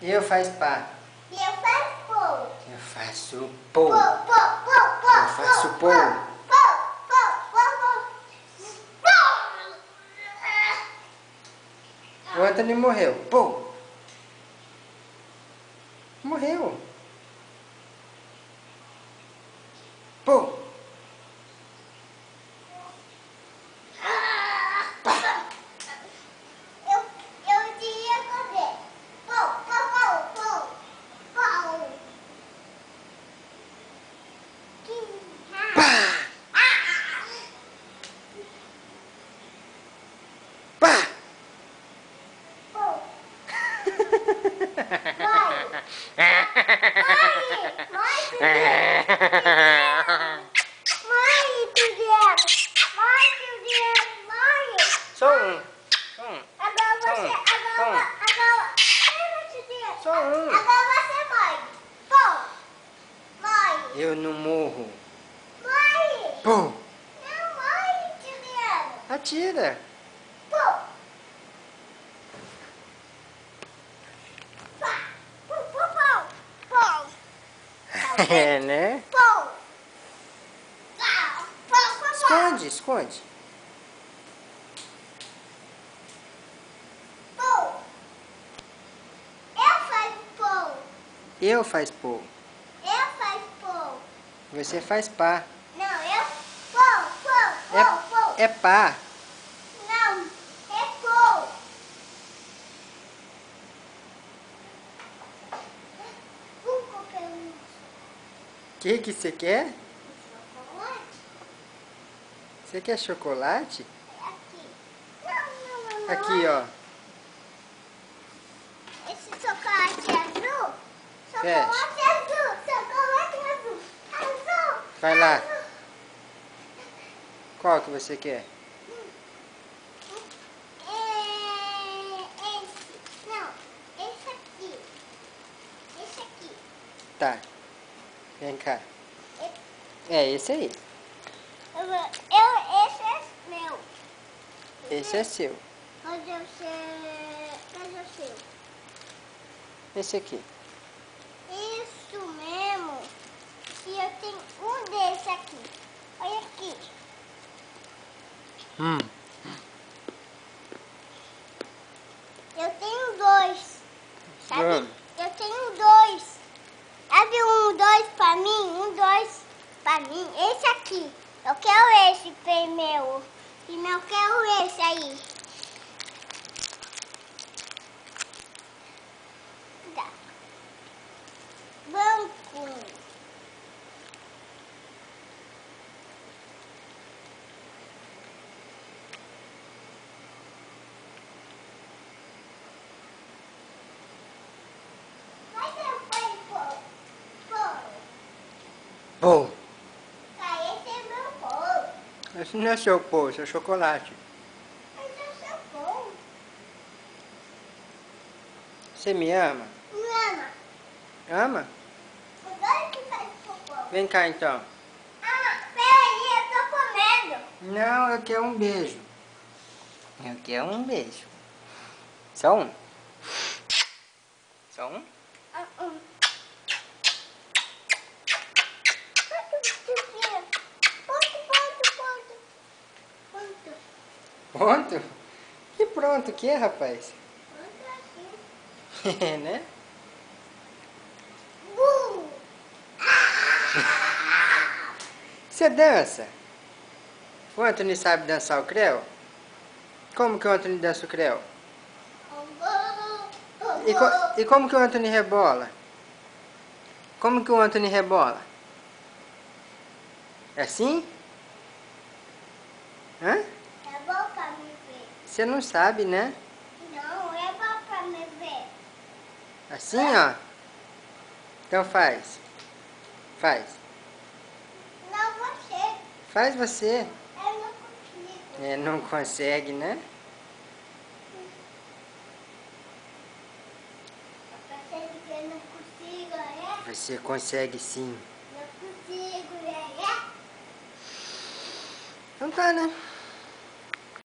Eu faço pá. Eu faço pô. Eu faço pô. Pô, pô, pô, pô. Eu faço pô. Pô, pô, pô, pô. O Anthony morreu. Pô. Morreu. Pô. Eu queria fazer. Pô, pô, pô, pô. Pô. Pá. Pô. Mãe, Juliana. Mãe, Juliana. Mãe. Só um. Agora você. Agora. Juliana. Só um. Agora você, mãe. Pô. Mãe. Eu não morro. Mãe. Pô. Não, mãe, Juliana. Atira. Pô. Pô, pô, pô. Pô. É, né? Pô. Pô, pô, pô. Esconde, esconde. Pô. Eu faço pô. Eu faz pô. Eu faço pô. Você faz pá. Não, eu. Pô, pô, pô, pô. É pá. Não, é pô. O que você quer? Chocolate? Você quer chocolate? É aqui. Não, não, não. Aqui, ó. Esse chocolate é azul? Fecha. Chocolate azul. Chocolate azul. Azul. Vai lá. Azul. Qual que você quer? Esse. Não, esse aqui. Esse aqui. Tá. Vem cá. É esse aí. Esse é meu. Esse é seu. Cadê o seu? Esse aqui. Isso mesmo. E eu tenho um desse aqui. Olha aqui. Eu tenho dois. Sabe? Eu tenho dois. Sabe dois pra mim? Dois pra mim. Esse aqui. Eu quero esse primeiro. Primeiro eu quero esse aí. Tá. Banco. Vai ter pão. Pô. Esse é meu pão. Esse não é seu pô, esse é chocolate. Mas é o seu pão. Você me ama? Mama, Ama? agora que faz pão. Vem cá então. Ah, peraí, eu tô comendo. Não, eu quero um beijo. Eu quero um beijo. Só um. Só um? Pronto? Que pronto que é, rapaz? É, né? Você dança? O Anthony sabe dançar o creu? Como que o Anthony dança o creu? E como que o Anthony rebola? Como que o Anthony rebola? É assim? Hã? É bom pra me ver. Você não sabe, né? Não, é bom pra me ver. Assim, ó. Então faz. Faz. Não você. Faz você. Eu não consigo. É, não consegue, né? Eu não consigo, é? Você consegue sim. Não consigo, é? Então tá, né?